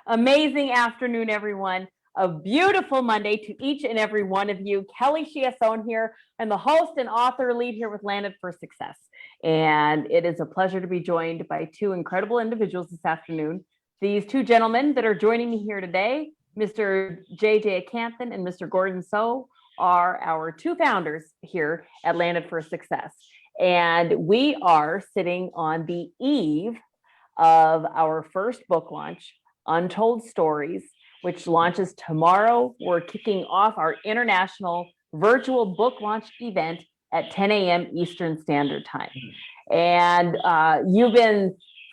Amazing afternoon, everyone. A beautiful Monday to each and every one of you. Kelly Chiasson here. I'm the host and author lead here with Landed for Success. And it is a pleasure to be joined by two incredible individuals this afternoon. These two gentlemen that are joining me here today, Mr. Jey Jeyakanthan and Mr. Gordon So, are our two founders here at Landed for Success. And we are sitting on the eve of our first book launch, Untold Stories, which launches tomorrow. We're kicking off our international virtual book launch event at 10 a.m. Eastern Standard Time. And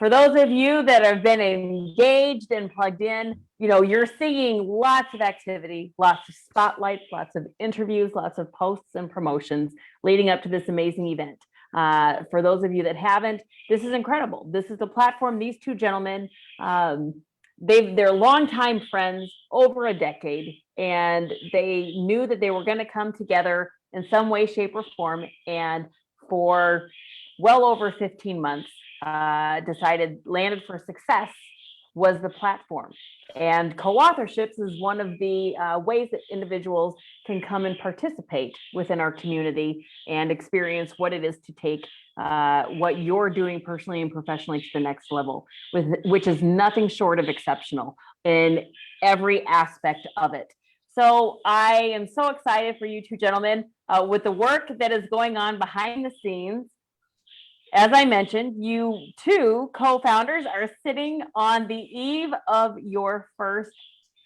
for those of you that have been engaged and plugged in, you're seeing lots of activity, lots of spotlights, lots of interviews, lots of posts and promotions leading up to this amazing event. For those of you that haven't, this is incredible. This is the platform. These two gentlemen, they're longtime friends, over a decade, and they knew that they were going to come together in some way, shape, or form. And for well over 15 months, decided Landed for Success was the platform. And co-authorships is one of the ways that individuals can come and participate within our community and experience what it is to take what you're doing personally and professionally to the next level, which is nothing short of exceptional in every aspect of it. So I am so excited for you two gentlemen with the work that is going on behind the scenes. As I mentioned, you two co-founders are sitting on the eve of your first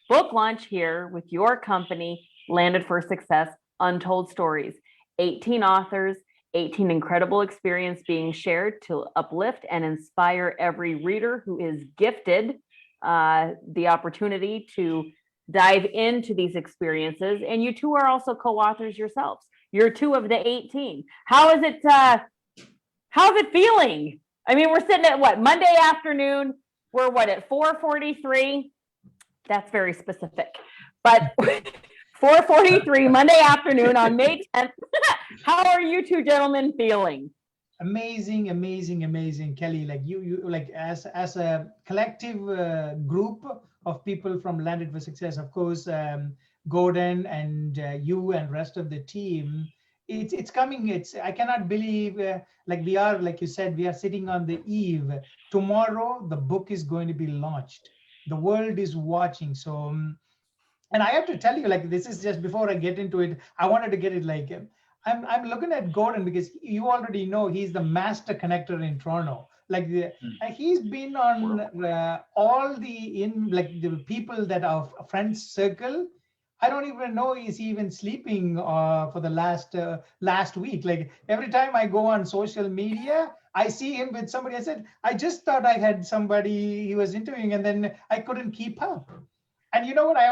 book launch here with your company, Landed for Success, Untold Stories. 18 authors, 18 incredible experience being shared to uplift and inspire every reader who is gifted the opportunity to dive into these experiences. And you two are also co-authors yourselves. You're two of the 18. How's it feeling? I mean, we're sitting at Monday afternoon. We're at 4:43? That's very specific. But 4:43 Monday afternoon on May 10th. How are you two gentlemen feeling? Amazing, Kelly. Like you as a collective group of people from Landed for Success, of course, Gordon and you and rest of the team. It's coming. I cannot believe we are, like you said, we are sitting on the eve. Tomorrow the book is going to be launched. The world is watching. So and I have to tell you, this is just before I get into it, I wanted to get it I'm looking at Gordon because you already know he's the master connector in Toronto. He's been on all the people that are friends circle. I don't even know he's even sleeping for the last week. Like every time I go on social media, I see him with somebody. I said, I just thought I had somebody he was interviewing, and then I couldn't keep up. And you know what? I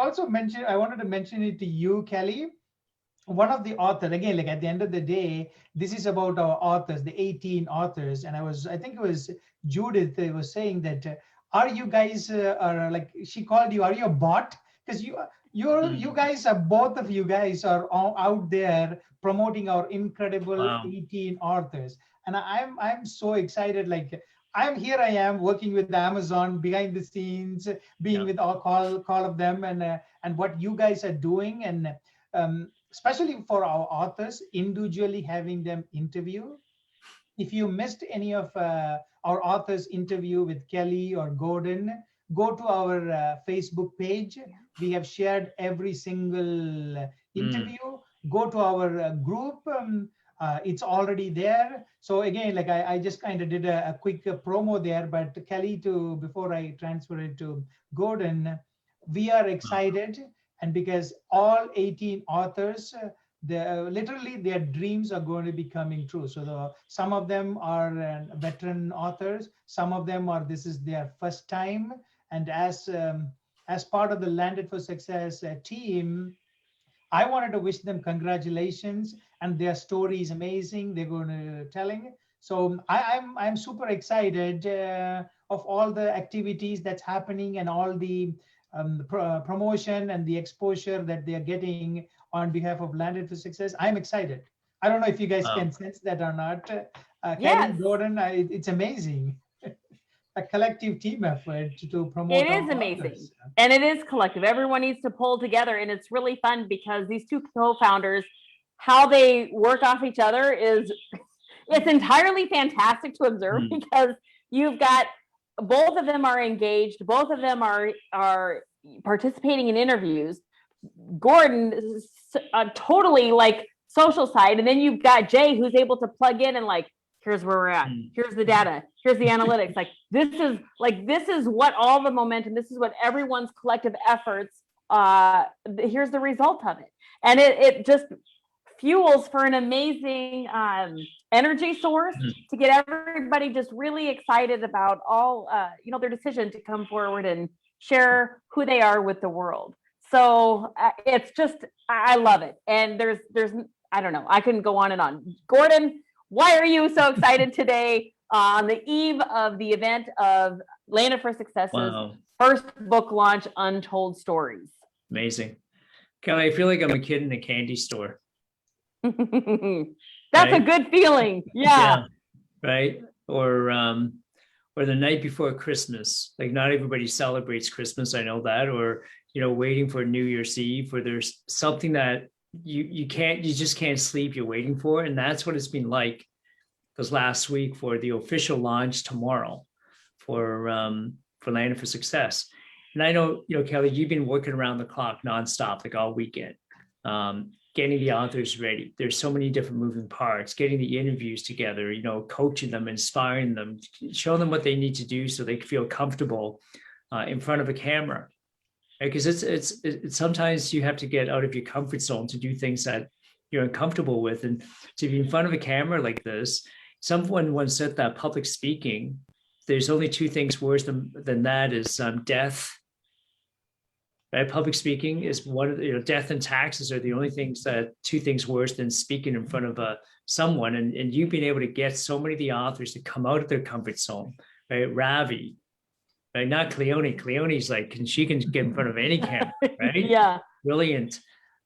wanted to mention it to you, Kelly. One of the authors, again, at the end of the day, this is about our authors, the 18 authors. And I think it was Judith was saying that, are you guys, she called you, are you a bot? Because you guys are, both of you guys are all out there promoting our incredible 18 authors. And I'm so excited. I am working with Amazon behind the scenes, being with all of them and what you guys are doing. And especially for our authors, individually having them interview. If you missed any of our authors' interview with Kelly or Gordon, go to our Facebook page. We have shared every single interview. Go to our group. It's already there. So again, I just kind of did a quick promo there, but Kelly, before I transfer it to Gordon, we are excited. And because all 18 authors, literally their dreams are going to be coming true. So some of them are veteran authors. Some of them this is their first time. And as part of the Landed for Success team, I wanted to wish them congratulations, and their story is amazing. They're going to telling. So I'm super excited of all the activities that's happening and all the promotion and the exposure that they are getting on behalf of Landed for Success. I'm excited. I don't know if you guys can sense that or not. Yes. Kelly, Gordon, it's amazing. a collective team effort to promote It our is amazing. authors. And it is collective. Everyone needs to pull together. And it's really fun because these two co-founders, how they work off each other it's entirely fantastic to observe because you've got both of them are engaged, both of them are participating in interviews. Gordon is totally like social side, and then you've got Jey who's able to plug in and like, here's where we're at, here's the data, here's the analytics. Like this is what all the momentum, this is what everyone's collective efforts, here's the result of it. And it just fuels for an amazing energy source to get everybody just really excited about all their decision to come forward and share who they are with the world. So it's just, I love it. And there's I don't know, I couldn't go on and on. Gordon, why are you so excited today on the eve of the event of Landed for Success's first book launch, Untold Stories? Amazing. Kelly, I feel like I'm a kid in a candy store. That's right? A good feeling. Yeah. Right. Or the night before Christmas. Like not everybody celebrates Christmas. I know that. Or, waiting for New Year's Eve, where there's something that you just can't sleep. You're waiting for. And that's what it's been like this last week for the official launch tomorrow for Landed for Success. And I know, Kelly, you've been working around the clock nonstop, like all weekend. Getting the authors ready. There's so many different moving parts, getting the interviews together, coaching them, inspiring them, showing them what they need to do so they feel comfortable in front of a camera. Because it's sometimes you have to get out of your comfort zone to do things that you're uncomfortable with. And to be in front of a camera like this, someone once said that public speaking, there's only two things worse than that is death. Right? Public speaking is one of the, death and taxes are the only two things worse than speaking in front of someone. And you've been able to get so many of the authors to come out of their comfort zone, right? Ravi, right? Not Cleone. Cleone's like, she can get in front of any camera, right? Yeah. Brilliant.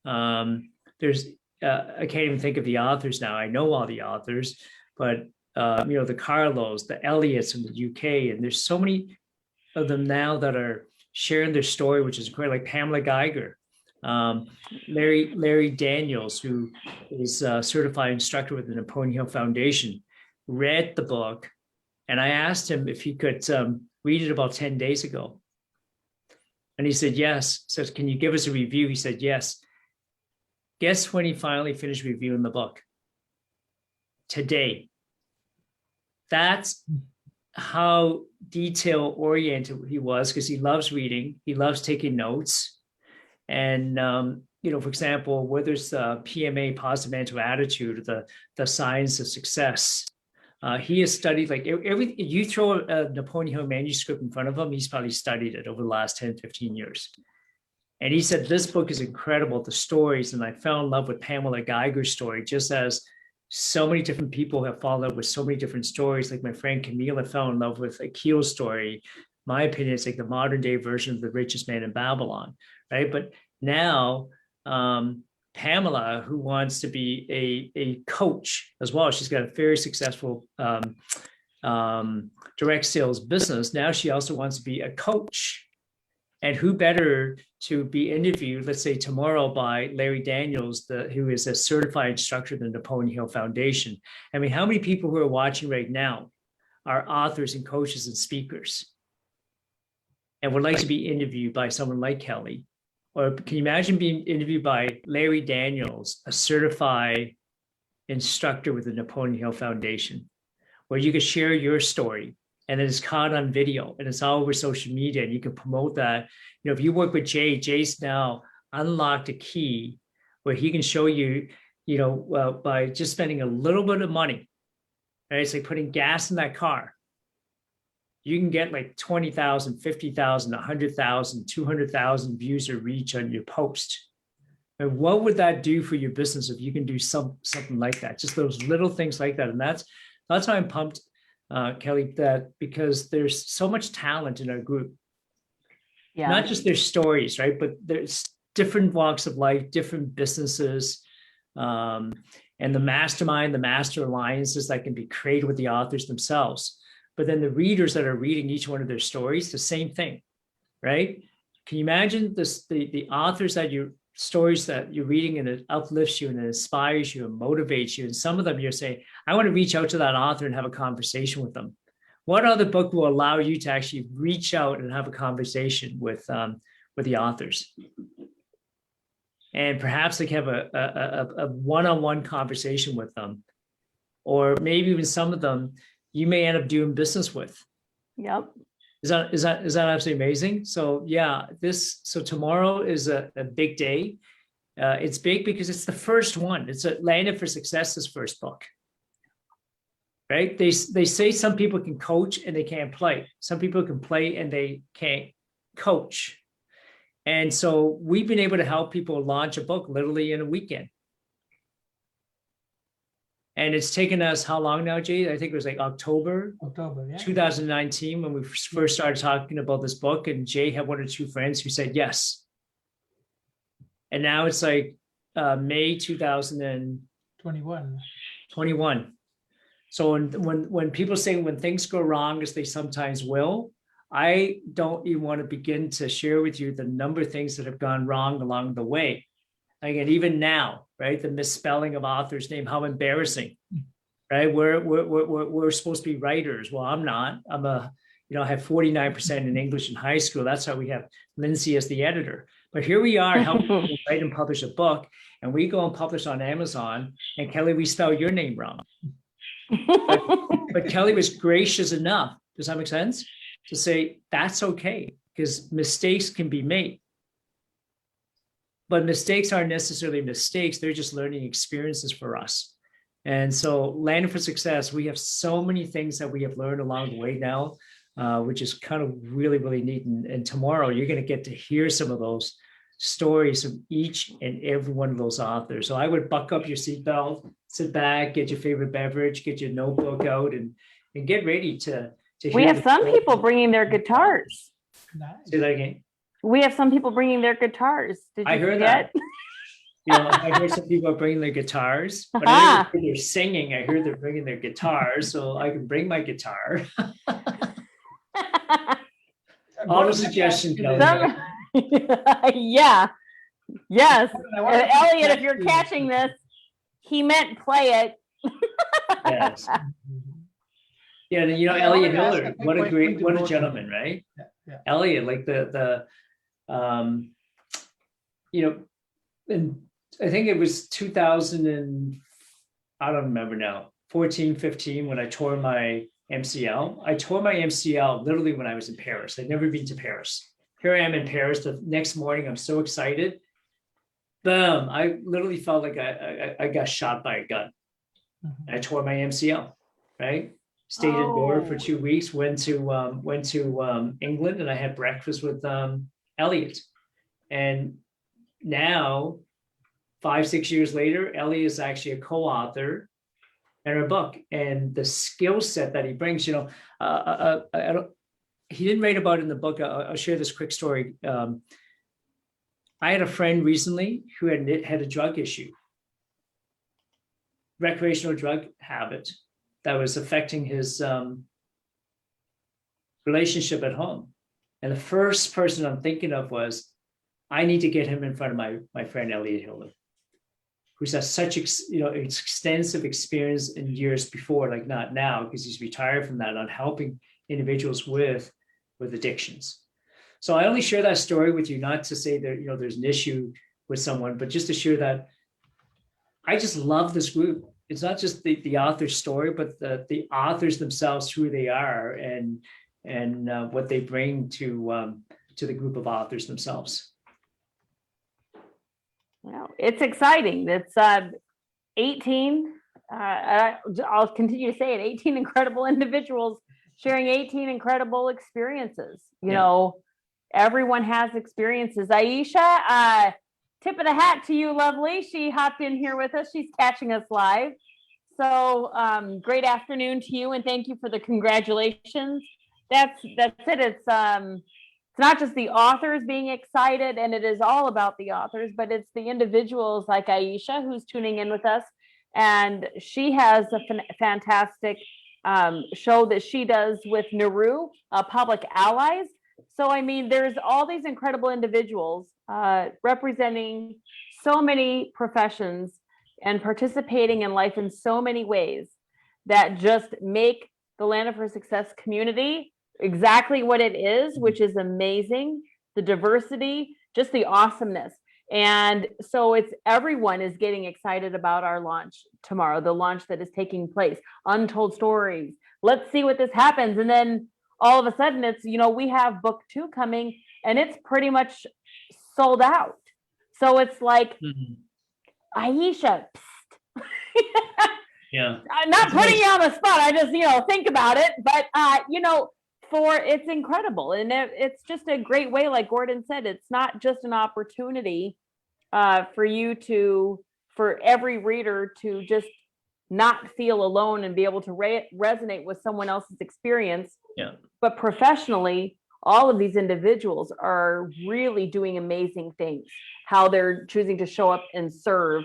There's, I can't even think of the authors now. I know all the authors, but the Carlos, the Elliots in the UK, and there's so many of them now that are sharing their story, which is great, like Pamela Geiger, Larry Daniels, who is a certified instructor with the Napoleon Hill Foundation, read the book, and I asked him if he could read it about 10 days ago. And he said, yes. Says, can you give us a review? He said, yes. Guess when he finally finished reviewing the book? Today. That's how detail oriented he was, because he loves reading, he loves taking notes. And for example, whether it's PMA, positive mental attitude, the science of success, he has studied like everything. You throw a Napoleon Hill manuscript in front of him, he's probably studied it over the last 10, 15 years. And he said, this book is incredible, the stories. And I fell in love with Pamela Geiger's story, just as so many different people have fallen in love with so many different stories. Like my friend Camila fell in love with Akil's story. My opinion is like the modern day version of The Richest Man in Babylon, right? But now Pamela, who wants to be a coach as well, she's got a very successful direct sales business. Now she also wants to be a coach. And who better to be interviewed, let's say tomorrow, by Larry Daniels, who is a certified instructor at the Napoleon Hill Foundation. I mean, how many people who are watching right now are authors and coaches and speakers and would like to be interviewed by someone like Kelly? Or can you imagine being interviewed by Larry Daniels, a certified instructor with the Napoleon Hill Foundation, where you could share your story? And then it's caught on video and it's all over social media, and you can promote that. If you work with Jey's now unlocked a key where he can show you, by just spending a little bit of money, right? It's like putting gas in that car. You can get like 20,000, 50,000, 100,000, 200,000 views or reach on your post. And what would that do for your business if you can do something like that? Just those little things like that. And that's why I'm pumped, Kelly, that because there's so much talent in our group. Yeah. Not just their stories, right? But there's different walks of life, different businesses, and the mastermind, the master alliances that can be created with the authors themselves. but then the readers that are reading each one of their stories, the same thing, right? Can you imagine this, the authors that you stories that you're reading and it uplifts you and it inspires you and motivates you. And some of them you're saying, I want to reach out to that author and have a conversation with them. What other book will allow you to actually reach out and have a conversation with the authors? And perhaps they can have a one-on-one conversation with them. Or maybe even some of them you may end up doing business with. Yep. Is that absolutely amazing? So yeah, so tomorrow is a big day. It's big because it's the first one. It's a Landed for Success's first book. Right? They say some people can coach and they can't play. Some people can play and they can't coach. And so we've been able to help people launch a book literally in a weekend. And it's taken us how long now, Jey? I think it was like October, yeah. 2019 when we first started talking about this book. And Jey had one or two friends who said yes. And now it's like May 2021. So when people say when things go wrong, as they sometimes will, I don't even want to begin to share with you the number of things that have gone wrong along the way. Again, even now, right? The misspelling of author's name, how embarrassing, right? We're supposed to be writers. Well, I'm not. I have 49% in English in high school. That's how we have Lindsay as the editor. But here we are helping people write and publish a book, and we go and publish on Amazon, and Kelly, we spell your name wrong. But Kelly was gracious enough, does that make sense? To say, that's okay, because mistakes can be made. But mistakes aren't necessarily mistakes. They're just learning experiences for us. And so Landed for Success, we have so many things that we have learned along the way now, which is kind of really, really neat. And tomorrow you're going to get to hear some of those stories from each and every one of those authors. So I would buck up your seatbelt, sit back, get your favorite beverage, get your notebook out and get ready to hear. We have some people bringing their guitars. Nice. Say that again. We have some people bringing their guitars. Did you I heard forget? that. I heard some people are bringing their guitars, but I heard they're singing. I heard they're bringing their guitars, so I can bring my guitar. All the suggestions. Yeah. Yes. Elliot, if you're catching this, he meant play it. Yes. Yeah, and Elliot Hillard, what a gentleman, right? Yeah. Elliot, like and I think it was 2000 and I don't remember now, 14, 15, when I tore my MCL. I tore my MCL literally when I was in Paris. I'd never been to Paris. Here I am in Paris. The next morning, I'm so excited. Boom! I literally felt like I got shot by a gun. Mm-hmm. I tore my MCL. Right. Stayed indoors for 2 weeks. Went to England, and I had breakfast with Elliot. And now, 5-6 years later, Elliot is actually a co-author in her book, and the skill set that he brings. He didn't write about it in the book. I'll share this quick story. I had a friend recently who had a drug issue, recreational drug habit that was affecting his relationship at home. And the first person I'm thinking of was, I need to get him in front of my friend Elliot Hillard, who's has such extensive experience in years before, like not now, because he's retired from that, on helping individuals with addictions. So I only share that story with you, not to say that there's an issue with someone, but just to share that I just love this group. It's not just the author's story, but the authors themselves, who they are, and what they bring to the group of authors themselves. Well, it's exciting. It's 18. I'll continue to say it. 18 incredible individuals sharing 18 incredible experiences. You know, everyone has experiences. Aisha, tip of the hat to you, lovely. She hopped in here with us. She's catching us live. So great afternoon to you, and thank you for the congratulations. That's it. It's not just the authors being excited, and it is all about the authors, but it's the individuals like Aisha, who's tuning in with us, and she has a fantastic show that she does with Nauru, Public Allies. So, I mean, there's all these incredible individuals representing so many professions and participating in life in so many ways that just make the Land for Success community exactly what it is, which is amazing. The diversity, just the awesomeness. And so everyone is getting excited about our launch tomorrow, the launch that is taking place, Untold Stories. Let's see what this happens. And then all of a sudden it's, we have book 2 coming and it's pretty much sold out. So it's like, Aisha, Yeah. I'm not putting you on the spot. I just, think about it. But, it's incredible. And it's just a great way, like Gordon said, it's not just an opportunity for every reader to just not feel alone and be able to resonate with someone else's experience. Yeah. But professionally, all of these individuals are really doing amazing things, how they're choosing to show up and serve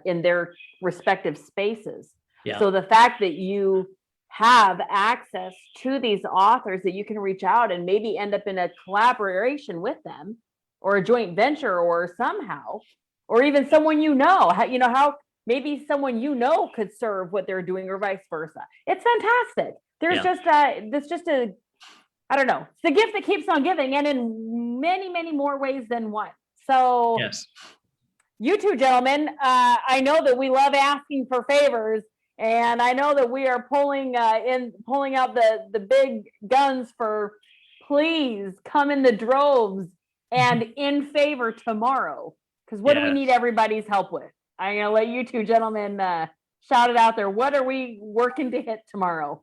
in their respective spaces. Yeah. So the fact that you have access to these authors that you can reach out and maybe end up in a collaboration with them or a joint venture or somehow, or even someone how maybe someone could serve what they're doing or vice versa. It's fantastic. There's I don't know, it's the gift that keeps on giving, and in many, many more ways than one. So yes. You two gentlemen, I know that we love asking for favors, and I know that we are pulling out the big guns for please come in the droves and in favor tomorrow. Because what do we need everybody's help with? I'm going to let you two gentlemen shout it out there. What are we working to hit tomorrow?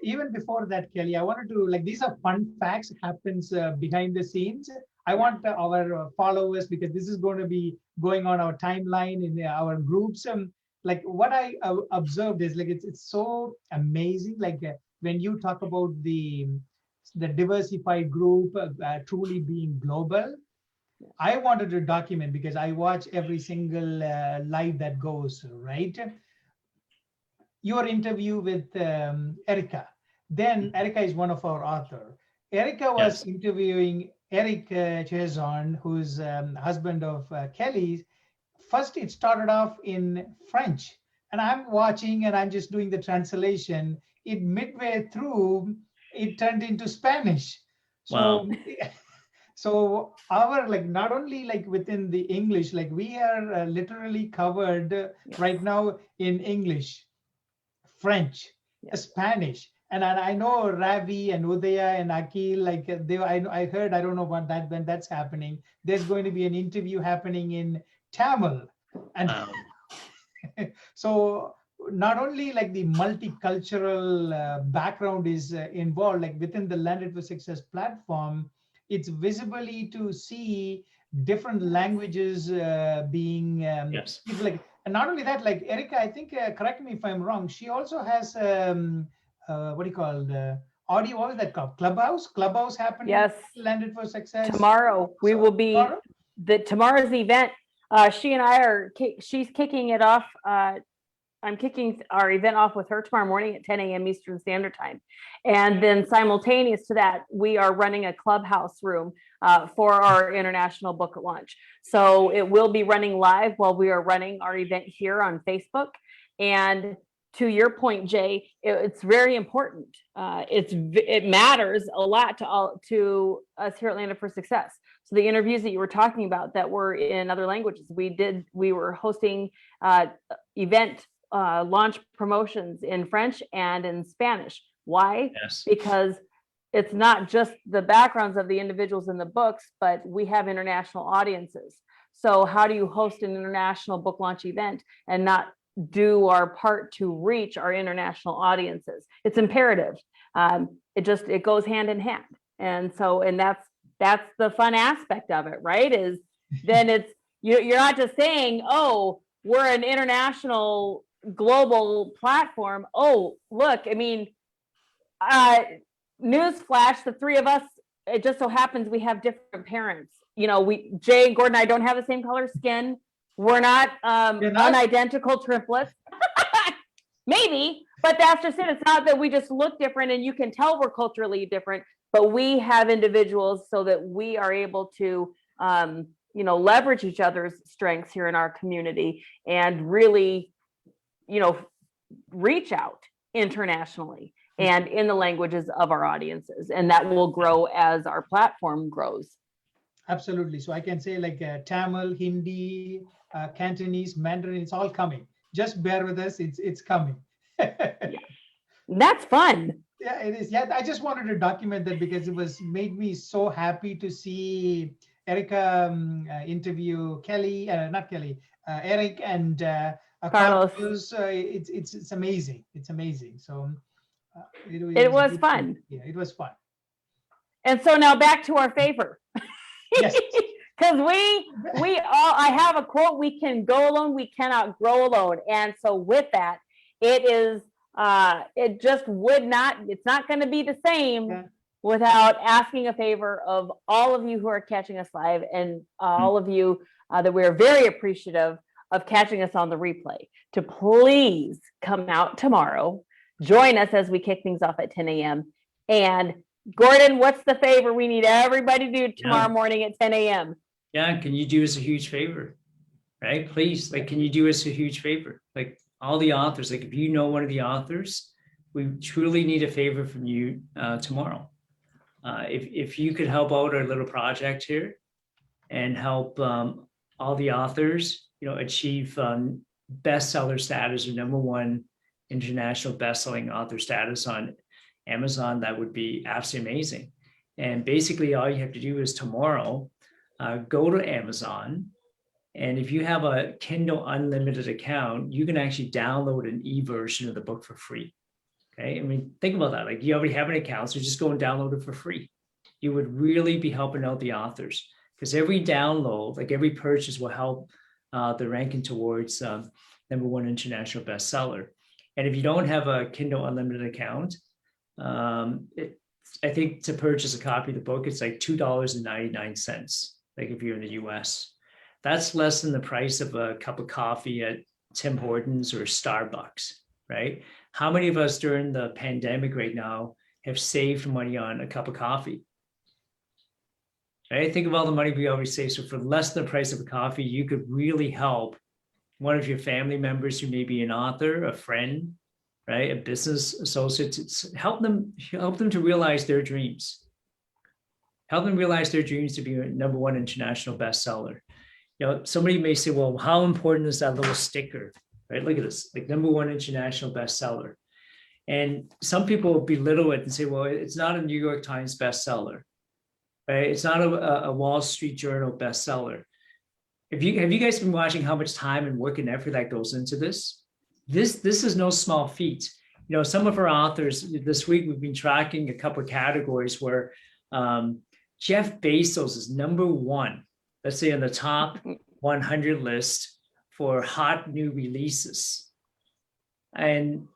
Even before that, Kelly, I wanted to, these are fun facts happens behind the scenes. I want our followers, because this is going to be going on our timeline in our groups. What I observed is it's so amazing. When you talk about the diversified group truly being global, I wanted to document, because I watch every single live that goes, right? Your interview with Erica. Then Erica is one of our authors. Erica was interviewing Eric Chezon, who's husband of Kelly. First, it started off in French, and I'm watching and I'm just doing the translation. Midway through, it turned into Spanish. So, wow. So our not only within the English, we are literally covered right now in English, French, Spanish, and I know Ravi and Udaya and Akil, I heard, I don't know when that's happening. There's going to be an interview happening in Tamil, and so not only the multicultural background is involved, within the Landed for Success platform, it's visibly to see different languages being and not only that, Erica, I think, correct me if I'm wrong, she also has what do you call audio, what is that called? Clubhouse happening. Yes. Landed for Success. Tomorrow we will be tomorrow's event. She and I she's kicking it off. I'm kicking our event off with her tomorrow morning at 10 a.m. Eastern Standard Time. And then simultaneous to that, we are running a clubhouse room for our international book launch. So it will be running live while we are running our event here on Facebook. And to your point, Jay, it's very important. It matters a lot to us here at Landed for Success. So the interviews that you were talking about that were in other languages, we were hosting event launch promotions in French and in Spanish. Why? Yes. Because it's not just the backgrounds of the individuals in the books, but we have international audiences. So how do you host an international book launch event and not do our part to reach our international audiences? It's imperative. It goes hand in hand. And that's the fun aspect of it, right? Is then you're not just saying, oh, we're an international global platform. Oh, look, I mean, newsflash, the three of us, it just so happens we have different parents. Jay and Gordon and I don't have the same color skin. We're not unidentical triplets. Maybe, but that's just it. It's not that we just look different and you can tell we're culturally different, but we have individuals so that we are able to, leverage each other's strengths here in our community and really, reach out internationally and in the languages of our audiences. And that will grow as our platform grows. Absolutely. So I can say like Tamil, Hindi, Cantonese, Mandarin, it's all coming. Just bear with us. It's coming. Yeah. That's fun. Yeah, it is. Yeah, I just wanted to document that because it made me so happy to see Erica interview Eric and Carlos. It's amazing. It's amazing. So it was fun. Yeah, it was fun. And so now back to our favor. Yes. Because I have a quote: "We can go alone, we cannot grow alone." And so with that, it's not going to be the same without asking a favor of all of you who are catching us live and all of you that we're very appreciative of catching us on the replay, to please come out tomorrow, join us as we kick things off at 10 a.m. And Gordon, what's the favor we need everybody to do tomorrow morning at 10 a.m.? Yeah, can you do us a huge favor? Right? Please, can you do us a huge favor? Like all the authors, if you know one of the authors, we truly need a favor from you tomorrow. If you could help out our little project here and help all the authors, achieve bestseller status or #1 international bestselling author status on Amazon, that would be absolutely amazing. And basically all you have to do is tomorrow, go to Amazon. And if you have a Kindle Unlimited account, you can actually download an e-version of the book for free. Okay. I mean, think about that. Like you already have an account, so just go and download it for free. You would really be helping out the authors because every download, like every purchase will help the ranking towards #1 international bestseller. And if you don't have a Kindle Unlimited account, I think to purchase a copy of the book, it's like $2.99. Like if you're in the US, that's less than the price of a cup of coffee at Tim Hortons or Starbucks, right? How many of us during the pandemic right now have saved money on a cup of coffee? Right? Think of all the money we always save. So for less than the price of a coffee, you could really help one of your family members who may be an author, a friend, right? A business associate. Help them to realize their dreams. Help them realize their dreams to be a #1 international bestseller. Somebody may say, well, how important is that little sticker, right? Look at this, like #1 international bestseller. And some people belittle it and say, well, it's not a New York Times bestseller, right? It's not a Wall Street Journal bestseller. Have you guys been watching how much time and work and effort that goes into this? This is no small feat. Some of our authors this week, we've been tracking a couple of categories where Jeff Bezos is #1, let's say on the top 100 list for hot new releases. And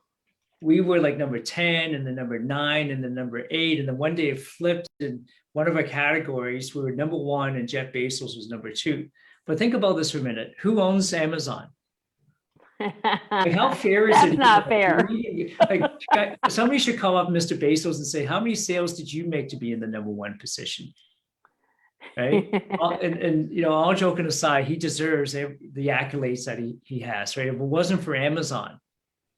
we were like #10 and then #9 and then #8. And then one day it flipped in one of our categories. We were #1 and Jeff Bezos was #2. But think about this for a minute. Who owns Amazon? Like how fair is it? That's not fair. Like somebody should call up Mr. Bezos and say, how many sales did you make to be in the #1 position? Right. and all joking aside, he deserves the accolades that he has, right? If it wasn't for Amazon,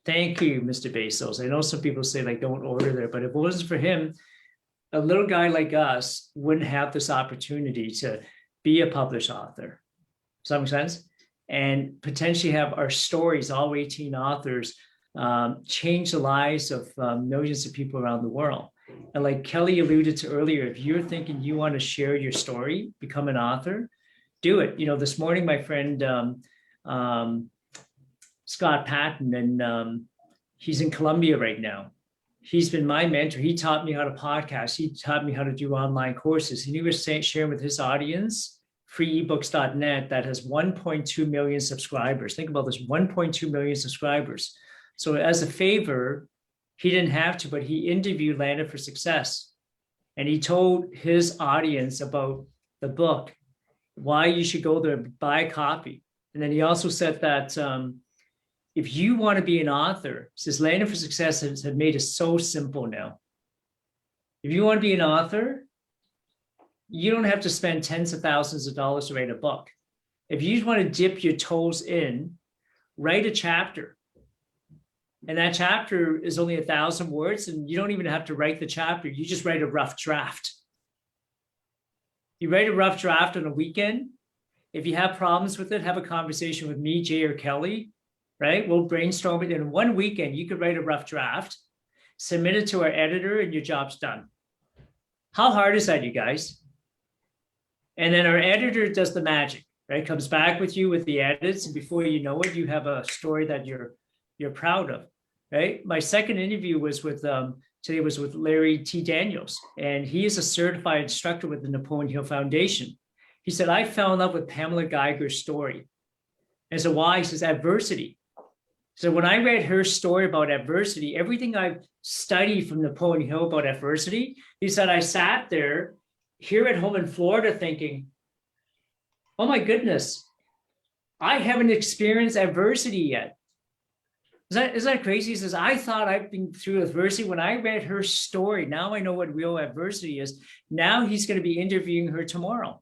thank you, Mr. Bezos. I know some people say like don't order there, but if it wasn't for him, a little guy like us wouldn't have this opportunity to be a published author. Does that make sense? And potentially have our stories, all 18 authors, change the lives of millions of people around the world. And like Kelly alluded to earlier, if you're thinking you want to share your story, become an author, do it. This morning, my friend Scott Patton, and he's in Colombia right now. He's been my mentor. He taught me how to podcast. He taught me how to do online courses. And he was sharing with his audience, freeebooks.net, that has 1.2 million subscribers. Think about this, 1.2 million subscribers. So as a favor, he didn't have to, but he interviewed Landed for Success. And he told his audience about the book, why you should go there and buy a copy. And then he also said that if you want to be an author, says Landed for Success have made it so simple now. If you want to be an author, you don't have to spend tens of thousands of dollars to write a book. If you just want to dip your toes in, write a chapter. And that chapter is only 1,000 words, and you don't even have to write the chapter. You just write a rough draft. You write a rough draft on a weekend. If you have problems with it, have a conversation with me, Jey, or Kelly, right? We'll brainstorm it. In one weekend, you could write a rough draft, submit it to our editor, and your job's done. How hard is that, you guys? And then our editor does the magic, right? Comes back with you with the edits, and before you know it, you have a story that you're proud of, right? My second interview was with today was with Larry T. Daniels, and he is a certified instructor with the Napoleon Hill Foundation. He said, I fell in love with Pamela Geiger's story. And so why? He says, adversity. So when I read her story about adversity, everything I've studied from Napoleon Hill about adversity, he said, I sat there here at home in Florida thinking, oh my goodness, I haven't experienced adversity yet. Is that crazy? He says, I thought I've been through adversity. When I read her story, now I know what real adversity is. Now he's going to be interviewing her tomorrow.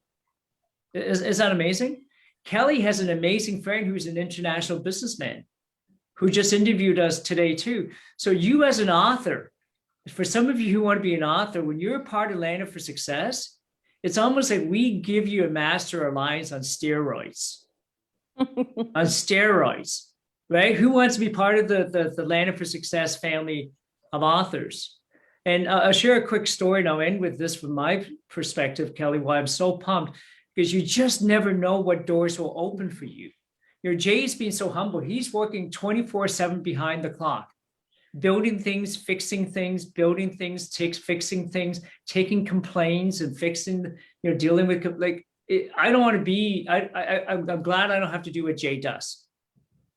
Is that amazing? Kelly has an amazing friend who's an international businessman who just interviewed us today too. So you as an author, for some of you who want to be an author, when you're a part of Landed for Success, it's almost like we give you a master alliance on steroids. On steroids, right? Who wants to be part of the Landed for Success family of authors? And I'll share a quick story, and I'll end with this from my perspective, Kelly, why I'm so pumped, because you just never know what doors will open for you. Jey's being so humble. He's working 24/7 behind the clock, building things, fixing things, building things, fixing things, taking complaints and fixing, dealing with, I don't want to be, I'm glad I don't have to do what Jey does,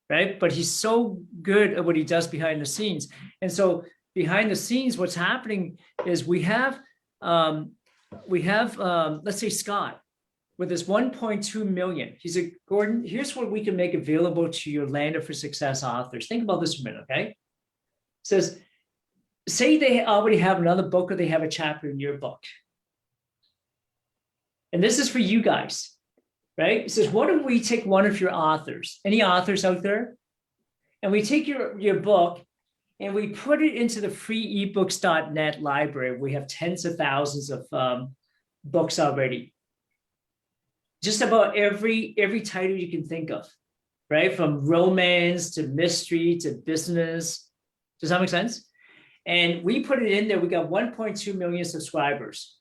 right? But he's so good at what he does behind the scenes. And so behind the scenes, what's happening is we have let's say Scott, with this 1.2 million. He said, Gordon, here's what we can make available to your Landed for Success authors. Think about this for a minute, okay? Says, say they already have another book or they have a chapter in your book. And this is for you guys, right? He says, what if we take one of your authors, any authors out there, and we take your book and we put it into the free ebooks.net library. We have tens of thousands of books already. Just about every title you can think of, right? From romance to mystery to business. Does that make sense? And we put it in there. We got 1.2 million subscribers.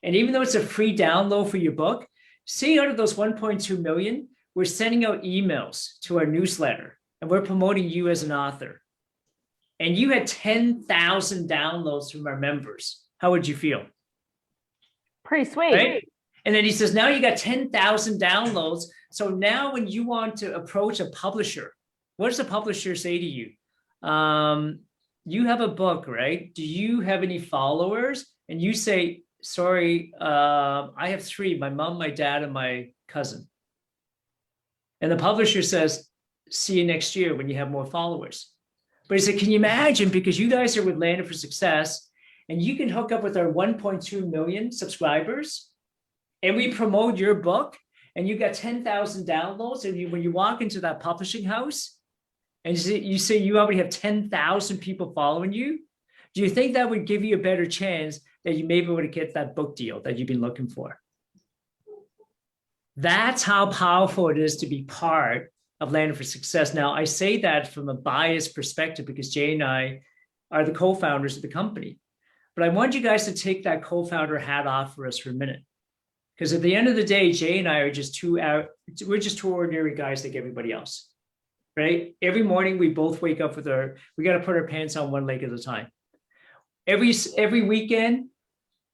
And even though it's a free download for your book, see, out of those 1.2 million, we're sending out emails to our newsletter, and we're promoting you as an author. And you had 10,000 downloads from our members. How would you feel? Pretty sweet. Right? And then he says, now you got 10,000 downloads. So now when you want to approach a publisher, what does the publisher say to you? You have a book, right? Do you have any followers? And you say, sorry, I have 3, my mom, my dad, and my cousin. And the publisher says, see you next year when you have more followers. But he said, can you imagine, because you guys are with Landed for Success, and you can hook up with our 1.2 million subscribers, and we promote your book, and you got 10,000 downloads, and when you walk into that publishing house, and you say you already have 10,000 people following you, do you think that would give you a better chance that you may be able to get that book deal that you've been looking for? That's how powerful it is to be part of Landed for Success. Now, I say that from a biased perspective because Jey and I are the co-founders of the company. But I want you guys to take that co-founder hat off for us for a minute. Because at the end of the day, Jey and I are just we're just two ordinary guys like everybody else, right? Every morning we both wake up with we got to put our pants on one leg at a time. Every weekend,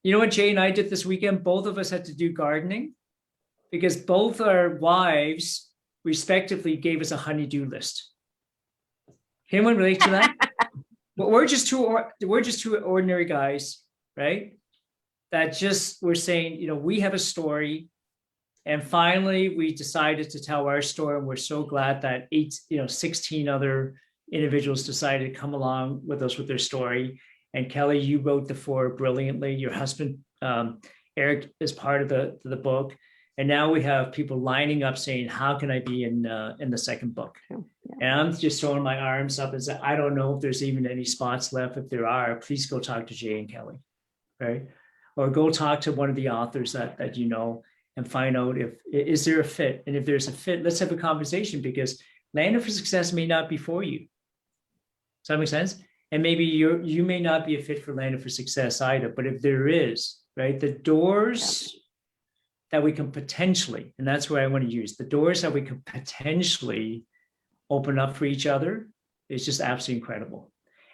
you know what Jey and I did this weekend? Both of us had to do gardening because both our wives respectively gave us a honey-do list. Anyone relate to that? But we're just two ordinary guys, right? That just, we're saying, we have a story And finally, we decided to tell our story. And we're so glad that 16 other individuals decided to come along with us with their story. And Kelly, you wrote the foreword brilliantly. Your husband, Eric, is part of the book. And now we have people lining up saying, how can I be in the second book? Yeah. And I'm just throwing my arms up and saying, I don't know if there's even any spots left. If there are, please go talk to Jey and Kelly, right? Or go talk to one of the authors that you know and find out is there a fit? And if there's a fit, let's have a conversation, because Landed for Success may not be for you. Does that make sense? And maybe you may not be a fit for Landed for Success either. But if there is, right, the doors that we can potentially, and that's where I want to use, the doors that we can potentially open up for each other is just absolutely incredible.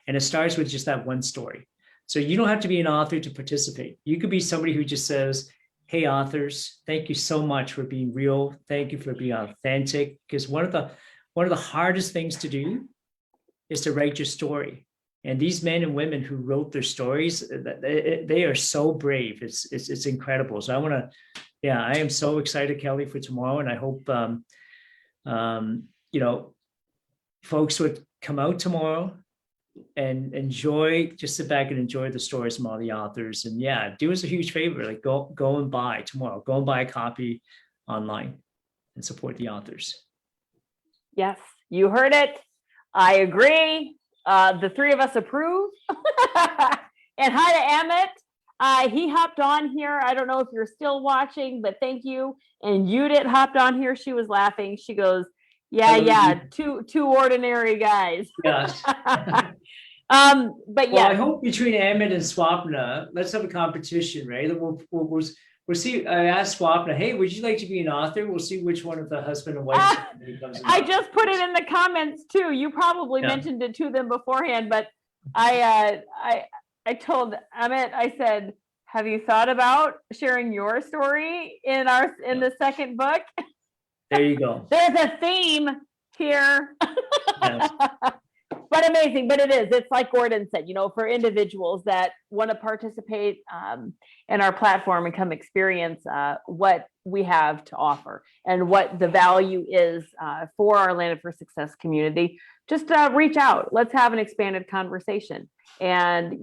And it starts with just that one story. So you don't have to be an author to participate. You could be somebody who just says, hey, authors, thank you so much for being real. Thank you for being authentic. Because one of the hardest things to do is to write your story. And these men and women who wrote their stories, they are so brave. It's incredible. So I am so excited, Kelly, for tomorrow. And I hope, folks would come out tomorrow and just sit back and enjoy the stories from all the authors. And do us a huge favor, like go and buy tomorrow, go and buy a copy online and support the authors. Yes, you heard it. I agree. The three of us approve. And hi to Amit. He hopped on here. I don't know if you're still watching, but thank you. And Judith hopped on here. She was laughing. She goes, two ordinary guys. Yes. But I hope between Amit and Swapna, let's have a competition, right? We'll see. I asked Swapna, hey, would you like to be an author? We'll see which one of the husband and wife comes in. I just put it in the comments too. You probably mentioned it to them beforehand, but I told Amit, I said, have you thought about sharing your story in the second book? There you go. There's a theme here. Yes. But amazing. But it's like Gordon said, for individuals that want to participate in our platform and come experience what we have to offer and what the value is for our Landed for Success community, just reach out. Let's have an expanded conversation. And,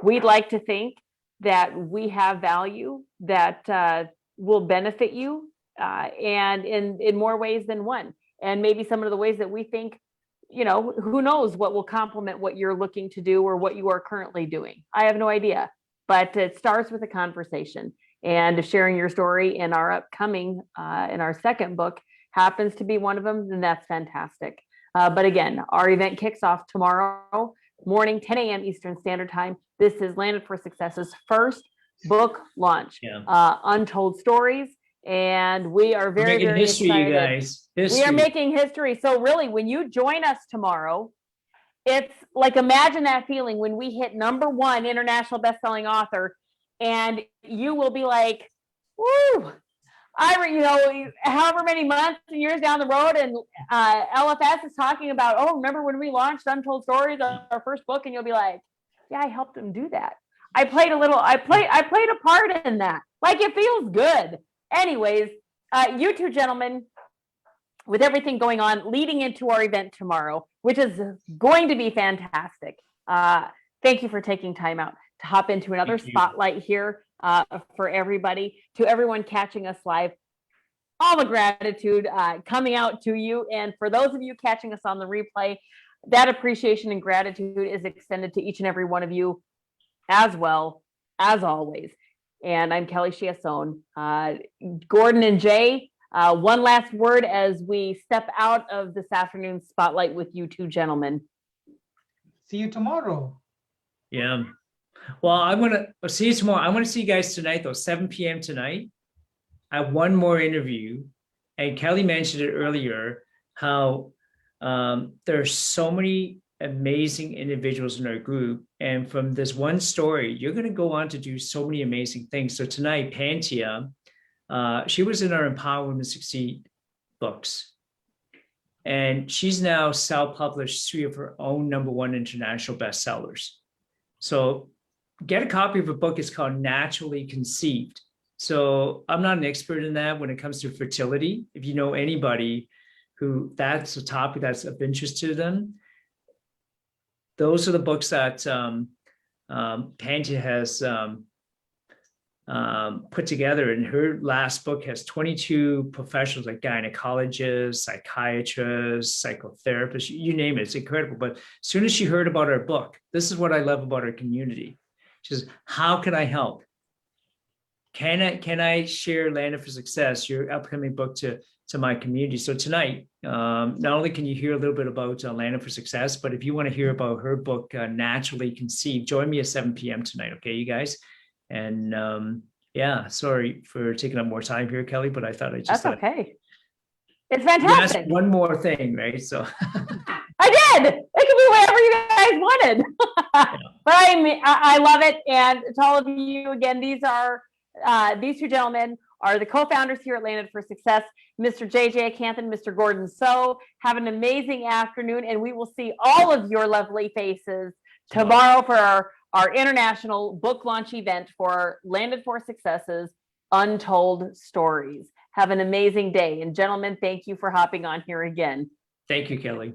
we'd like to think that we have value that will benefit you and in more ways than one. And maybe some of the ways that we think, who knows what will complement what you're looking to do or what you are currently doing. I have no idea, but it starts with a conversation, and sharing your story in our upcoming, in our second book happens to be one of them. Then that's fantastic. But again, our event kicks off tomorrow morning, 10 a.m. Eastern Standard Time. This is Landed for Success's first book launch, Untold Stories. And we are very, very history, excited. You guys. History. We are making history. So really, when you join us tomorrow, it's like, imagine that feeling when we hit #1 international bestselling author, and you will be like, woo, however many months and years down the road, and LFS is talking about, oh, remember when we launched Untold Stories, our first book, and you'll be like, yeah, I helped them do that. I played a part in that. Like, it feels good. Anyways, you two gentlemen, with everything going on leading into our event tomorrow, which is going to be fantastic. Thank you for taking time out to hop into another spotlight here for everybody. To everyone catching us live, all the gratitude coming out to you. And for those of you catching us on the replay, that appreciation and gratitude is extended to each and every one of you as well, as always. And I'm Kelly Chiasson. Gordon and Jey, one last word as we step out of this afternoon's spotlight with you two gentlemen. See you tomorrow. Yeah. Well, I'm going to see you tomorrow. I want to see you guys tonight, though, 7 p.m. tonight. I have one more interview. And Kelly mentioned it earlier, how there are so many amazing individuals in our group. And from this one story, you're going to go on to do so many amazing things. So tonight, Pantia, she was in our Empower Women to Succeed books. And she's now self-published 3 of her own #1 international bestsellers. So get a copy of her book. It's called Naturally Conceived. So I'm not an expert in that when it comes to fertility. If you know anybody who that's a topic that's of interest to them, those are the books that Pantia has put together. And her last book has 22 professionals like gynecologists, psychiatrists, psychotherapists, you name it. It's incredible. But as soon as she heard about our book, this is what I love about our community. She says, how can I help? Can I share Landed for Success, your upcoming book, to my community? So tonight, not only can you hear a little bit about Landed for Success, but if you want to hear about her book, Naturally Conceived, join me at 7 p.m. tonight, okay, you guys? And yeah, sorry for taking up more time here, Kelly, but I thought I just That's okay. It's you asked fantastic. one more thing, right? So I did. It could be whatever you guys wanted. But I love it. And to all of you, again, these two gentlemen are the co-founders here at Landed for Success, Mr. Jey Jeyakanthan, Mr. Gordon So. Have an amazing afternoon, and we will see all of your lovely faces tomorrow for our international book launch event for Landed for Success's Untold Stories. Have an amazing day. And gentlemen, thank you for hopping on here again. thank you, Kelly.